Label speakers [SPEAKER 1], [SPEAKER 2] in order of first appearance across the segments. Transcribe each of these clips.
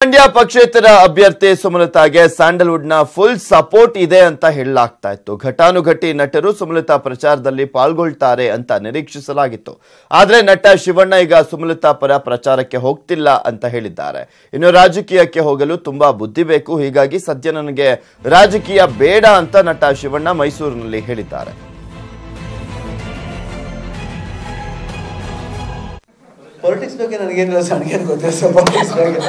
[SPEAKER 1] ಮಂಡ್ಯ ಪಕ್ಷೇತರ ಅಭ್ಯರ್ಥಿ ಸುಮಲತಾಗೆ ಸ್ಯಾಂಡಲ್ವುಡ್ನ full support ಇದೆ ಅಂತ ಹೇಳಲಾಗ್ತಾ ಇತ್ತು. ಘಟಾನುಘಟಿ ನಟರು ಸುಮಲತಾ ಪ್ರಚಾರದಲ್ಲಿ ಪಾಲ್ಗೊಳ್ತಾರೆ ಅಂತ ನಿರೀಕ್ಷಿಸಲಾಗಿತ್ತು. ಆದರೆ ನಟ ಶಿವಣ್ಣ ಈಗ ಸುಮಲತಾ ಪರ ಪ್ರಚಾರಕ್ಕೆ ಹೋಗ್ತಿಲ್ಲ ಅಂತ ಹೇಳಿದ್ದಾರೆ. ಇನ್ನು ರಾಜಕೀಯಕ್ಕೆ ಹೋಗಲು ತುಂಬಾ ಬುದ್ಧಿ ಬೇಕು, ಹೀಗಾಗಿ ಸದ್ಯ ನನಗೆ ರಾಜಕೀಯ ಬೇಡ ಅಂತ ನಟ ಶಿವಣ್ಣ ಮೈಸೂರಿನಲ್ಲಿ ಹೇಳಿದ್ದಾರೆ.
[SPEAKER 2] ಪೊಲಿಟಿಕ್ಸ್ ಬಗ್ಗೆ ನನಗೇನಿಲ್ಲ ಸರ್, ನನಗೇನು ಗೊತ್ತಿಲ್ಲ ಸರ್ ಪೊಲಿಟಿಕ್ಸ್ ಬಗ್ಗೆ.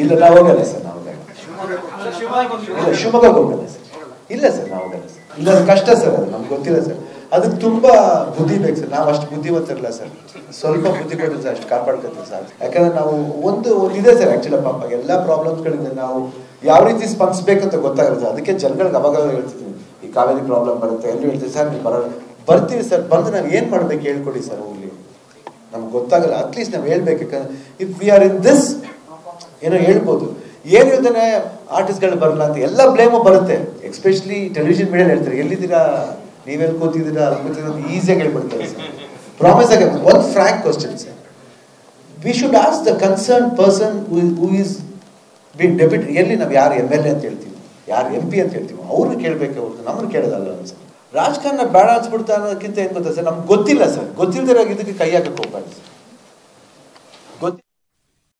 [SPEAKER 2] ಇಲ್ಲ ನಾವು ಹೋಗಲ್ಲ ಸರ್, ನಾವು ಇಲ್ಲ ಶಿವಮೊಗ್ಗಕ್ಕೆ ಹೋಗಲ್ಲ ಸರ್. ಇಲ್ಲ ಸರ್ ನಾವು ಹೋಗಲ್ಲ ಸರ್. ಇಲ್ಲ ಅದು ಕಷ್ಟ ಸರ್, ಅದು ನಮ್ಗೆ ಗೊತ್ತಿಲ್ಲ ಸರ್. ಅದಕ್ಕೆ ತುಂಬಾ ಬುದ್ಧಿ ಬೇಕು ಸರ್. ನಾವು ಅಷ್ಟು ಬುದ್ಧಿವಂತರಲ್ಲ ಸರ್, ಸ್ವಲ್ಪ ಬುದ್ಧಿ ಕೊಟ್ಟರೆ ಸರ್ ಅಷ್ಟು ಕಾಪಾಡ್ಕೊತೀವಿ ಸರ್. ಯಾಕಂದ್ರೆ ನಾವು ಒಂದು ಇದೆ ಸರ್, ಆಕ್ಚುಲಿ ಪಾಪ ಎಲ್ಲ ಪ್ರಾಬ್ಲಮ್ಸ್ಗಳಿಂದ ನಾವು ಯಾವ ರೀತಿ ಸ್ಪಂದಿಸ್ಬೇಕಂತ ಗೊತ್ತಾಗುತ್ತೆ. ಅದಕ್ಕೆ ಜನಗಳಿಗೆ ಅವಾಗ ಹೇಳ್ತಿದ್ವಿ, ಈ ಕಾವೇರಿ ಪ್ರಾಬ್ಲಮ್ ಬರುತ್ತೆ ಎಲ್ಲರೂ ಹೇಳ್ತೀವಿ ಸರ್, ನೀವು ಬರ್ತೀವಿ ಸರ್, ಬಂದು ನಾವು ಏನ್ ಮಾಡ್ಬೇಕು ಹೇಳ್ಕೊಡಿ ಸರ್. ಹೋಗ್ಲಿ ನಮ್ಗೆ ಗೊತ್ತಾಗಲ್ಲ, ಅಟ್ಲೀಸ್ಟ್ ನಾವು ಹೇಳ್ಬೇಕು. ಯಾಕಂದ್ರೆ if we are in this ಏನೋ ಹೇಳ್ಬೋದು. ಏನ್ ಹೇಳ್ತಾನೆ ಆರ್ಟಿಸ್ಟ್ಗಳು ಬರಲ್ಲ ಅಂತ ಎಲ್ಲ ಬ್ಲೇಮು ಬರುತ್ತೆ. ಎಸ್ಪೆಷಲಿ ಟೆಲಿವಿಷನ್ ಮೀಡಿಯಾ ಹೇಳ್ತಾರೆ, ಎಲ್ಲಿದ್ದೀರಾ ನೀವೆಲ್ಲಿ ಕೂತಿದ್ದೀರಾ ಅಲ್ಲಿ ಕೂತಿದ್ದೀರಾ ಅಂತ ಈಸಿಯಾಗಿ ಹೇಳ್ಬಿಡ್ತಾರೆ ಸರ್. ಪ್ರಾಮಿಸ್ ಆಗಿ ಒಂದು Frank question sir, we should ask the concern person who is been deputy. ಎಲ್ಲಿ ನಾವು ಯಾರು MLA ಅಂತ ಹೇಳ್ತೀವಿ, ಯಾರು MP ಅಂತ ಹೇಳ್ತೀವಿ, ಅವ್ರನ್ನ ಕೇಳಬೇಕೆ ಹೊರತು ನಮ್ಮನ್ನು ಕೇಳೋದಲ್ಲ ಸರ್. ರಾಜಕಾರಣ ಬೇಡ ಅನ್ಸ್ಬಿಡ್ತಾ ಅನ್ನೋದಕ್ಕಿಂತ ಏನ್ ಗೊತ್ತಾ ಸರ್, ನಮ್ಗೆ ಗೊತ್ತಿಲ್ಲ ಸರ್, ಗೊತ್ತಿಲ್ಲದಿರೋ ಇದಕ್ಕೆ ಕೈ ಹಾಕಕ್ಕೆ ಹೋಗ್ಬಾರ್ದು ಸರ್.